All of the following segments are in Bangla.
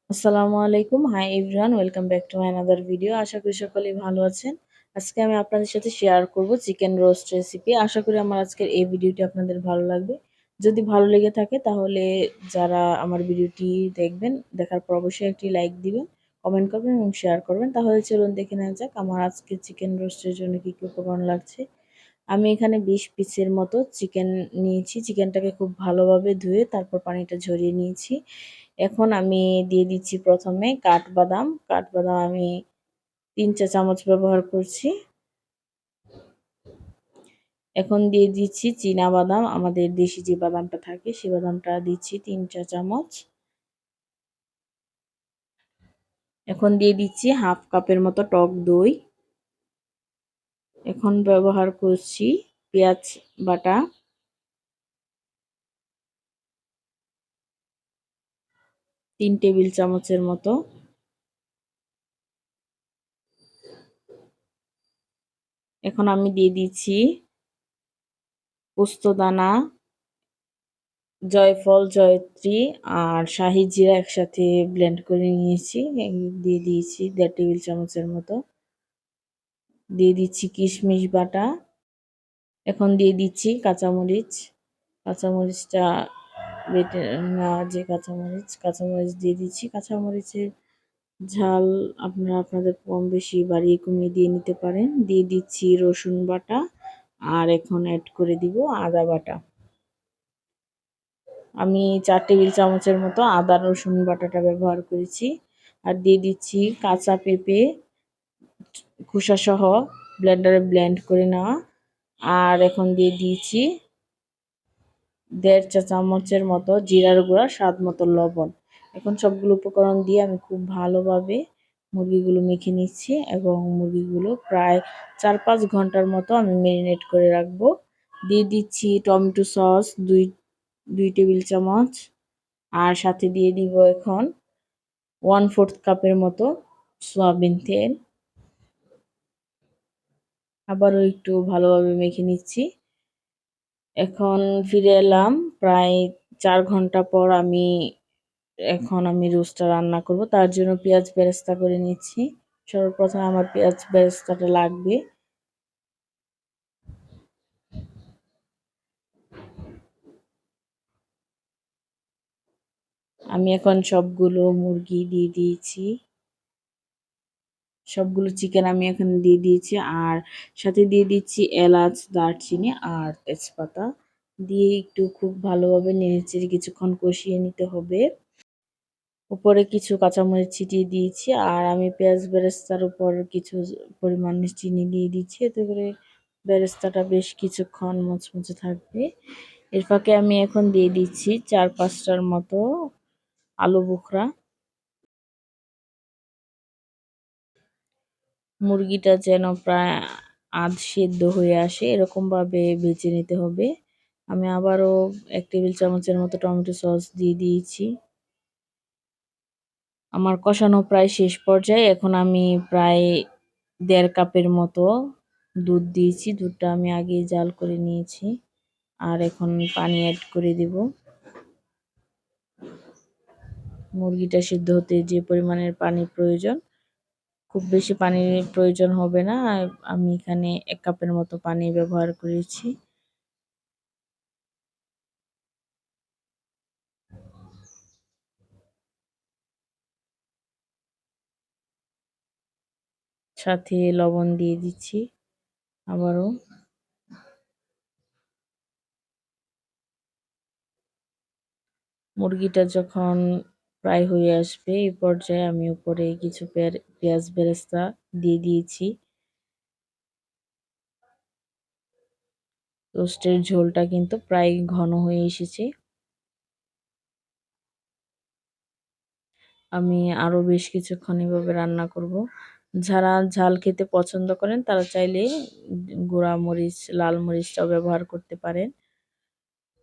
আসসালামু আলাইকুম। Hi everyone, welcome back to my another video. আশা করি সকলেই ভালো আছেন। আজকে আমি আপনাদের সাথে শেয়ার করব চিকেন রোস্ট রেসিপি। আশা করি আমার আজকের এই ভিডিওটি আপনাদের ভালো লাগবে। যদি ভালো লেগে থাকে তাহলে যারা আমার ভিডিওটি দেখবেন, দেখার পর অবশ্যই একটি লাইক দিবেন, কমেন্ট করবেন এবং শেয়ার করবেন। তাহলে চলুন দেখে নেওয়া যাক আমার আজকে চিকেন রোস্টের জন্য কি কি উপকরণ লাগছে। আমি এখানে ২০ পিসের মতো চিকেন নিয়েছি। চিকেনটাকে খুব ভালোভাবে ধুয়ে তারপর পানিটা ঝরিয়ে নিয়েছি। এখন আমি দিয়ে দিচ্ছি প্রথমে কাঠবাদাম। কাঠবাদাম আমি ৩ চা চামচ ব্যবহার করছি। এখন দিয়ে দিচ্ছি চীনাবাদাম, আমাদের দেশি যে বাদামটা থাকে সেই বাদামটা দিচ্ছি ৩ চা চামচ। এখন দিয়ে দিচ্ছি হাফ কাপের মতো টক দই। এখন ব্যবহার করছি পেঁয়াজ বাটা, ৩ টেবিল চামচের মতো। এখন আমি দিয়ে দিচ্ছি পোস্তদানা, জয়ফল, জয়ত্রী আর শাহি জিরা একসাথে ব্লেন্ড করে নিয়েছি। দিয়ে দিয়েছি ১.৫ টেবিল চামচের মতো। দিয়ে দিচ্ছি কিশমিশ বাটা। এখন দিয়ে দিচ্ছি কাঁচামরিচ। কাঁচামরিচটা বেটে নেওয়া যে কাঁচামরিচ দিয়ে দিচ্ছি। কাঁচামরিচের ঝাল আপনারা আপনাদের কম বেশি বাড়িয়ে কমিয়ে দিয়ে নিতে পারেন। দিয়ে দিচ্ছি রসুন বাটা আর এখন অ্যাড করে দিব আদা বাটা। আমি ৪ টেবিল চামচের মতো আদা রসুন বাটাটা ব্যবহার করেছি। আর দিয়ে দিচ্ছি কাঁচা পেঁপে খোসা সহ ব্লেন্ডারে ব্লেন্ড করে নেওয়া। আর এখন দিয়ে দিয়েছি ১.৫ চা চামচের মতো জিরার গুঁড়া, স্বাদ মতো লবণ। এখন সবগুলো উপকরণ দিয়ে আমি খুব ভালোভাবে মুরগিগুলো মেখে নিচ্ছি এবং মুরগিগুলো প্রায় ৪-৫ ঘন্টার মতো আমি ম্যারিনেট করে রাখবো। দিয়ে দিচ্ছি টমেটো সস ২ টেবিল চামচ। আর সাথে দিয়ে দিব এখন 1/4 কাপের মতো সয়াবিন তেল। আবারও একটু ভালোভাবে মেখে নিচ্ছি। এখন ফিরে এলাম প্রায় ৪ ঘন্টা পর। এখন আমি রোস্টটা রান্না করব। তার জন্য পেঁয়াজ বেরেস্তা করে নিচ্ছি। সর্বপ্রথমে আমার পেঁয়াজ বেরেস্তাটা লাগবে। আমি এখন সবগুলো মুরগি দিয়ে দিয়েছি। সবগুলো চিকেন আমি এখানে দিয়ে দিয়েছি আর সাথে দিয়ে দিচ্ছি এলাচ, দারচিনি আর তেজপাতা। দিয়ে একটু খুব ভালোভাবে নেড়েচেড়ে কিছুক্ষণ কষিয়ে নিতে হবে। উপরে কিছু কাঁচামরিচ ছিটিয়ে দিয়েছি আর আমি পেঁয়াজ বেরেস্তার উপর কিছু পরিমাণ চিনি দিয়ে দিচ্ছি, এতে করে বেরেস্তাটা বেশ কিছুক্ষণ মুচমুচে থাকবে। এর ফাঁকে আমি এখন দিয়ে দিচ্ছি ৪-৫টার মতো আলু বোখরা। মুরগিটা যেন প্রায় আধ সেদ্ধ হয়ে আসে এরকমভাবে ভেজে নিতে হবে। আমি আবারও ১ টেবিল চামচের মতো টমেটো সস দিয়ে দিয়েছি। আমার কষানো প্রায় শেষ পর্যায়ে। এখন আমি প্রায় ১.৫ কাপের মতো দুধ দিয়েছি। দুধটা আমি আগেই জাল করে নিয়েছি। আর এখন পানি অ্যাড করে দিব। মুরগিটা সিদ্ধ হতে যে পরিমাণের পানি প্রয়োজন, খুব বেশি পানির প্রয়োজন হবে না। আমি এখানে ১ কাপের মতো পানি ব্যবহার করেছি। সাথে লবণ দিয়ে দিচ্ছি আবারও। মুরগিটা যখন প্রায় হয়ে আসবে এই পর্যায়ে আমি উপরে কিছু পেঁয়াজ বেরেস্তা দিয়ে দিয়েছি। রোস্টের ঝোলটা কিন্তু প্রায় ঘন হয়ে এসেছে। আমি আরো বেশ কিছুক্ষণ এভাবে রান্না করব। যারা ঝাল খেতে পছন্দ করেন তারা চাইলে গুঁড়া মরিচ, লাল মরিচটাও ব্যবহার করতে পারেন।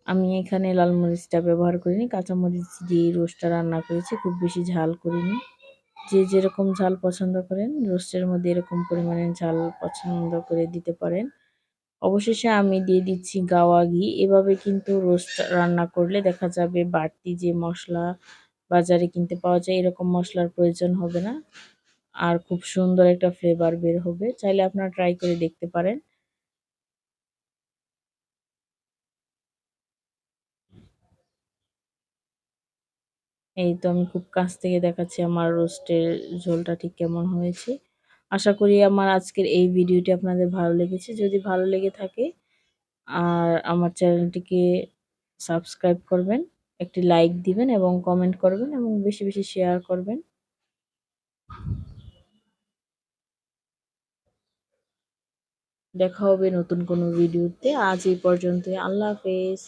আমি এখানে লাল মরিচটা ব্যবহার করিনি, কাঁচা মরিচ দিয়ে রোস্টটা রান্না করেছি, খুব বেশি ঝাল করিনি। যে যেরকম ঝাল পছন্দ করেন রোস্টের মধ্যে এরকম পরিমাণের ঝাল পছন্দ করে দিতে পারেন। অবশেষে আমি দিয়ে দিচ্ছি গাওয়া ঘি। এভাবে কিন্তু রোস্ট রান্না করলে দেখা যাবে বাড়তি যে মশলা বাজারে কিনতে পাওয়া যায় এরকম মশলার প্রয়োজন হবে না। আর খুব সুন্দর একটা ফ্লেভার বের হবে। চাইলে আপনারা ট্রাই করে দেখতে পারেন। এই তো আমি খুব কাছ থেকে দেখাচ্ছি আমার রোস্টের ঝোলটা ঠিক কেমন হয়েছে। আশা করি আমার আজকের এই ভিডিওটি আপনাদের ভালো লেগেছে। যদি ভালো লেগে থাকে আর আমার চ্যানেলটিকে সাবস্ক্রাইব করবেন, একটি লাইক দিবেন এবং কমেন্ট করবেন এবং বেশি বেশি শেয়ার করবেন। দেখা হবে নতুন কোনো ভিডিওতে। আজ এই পর্যন্তই। আল্লাহ হাফেজ।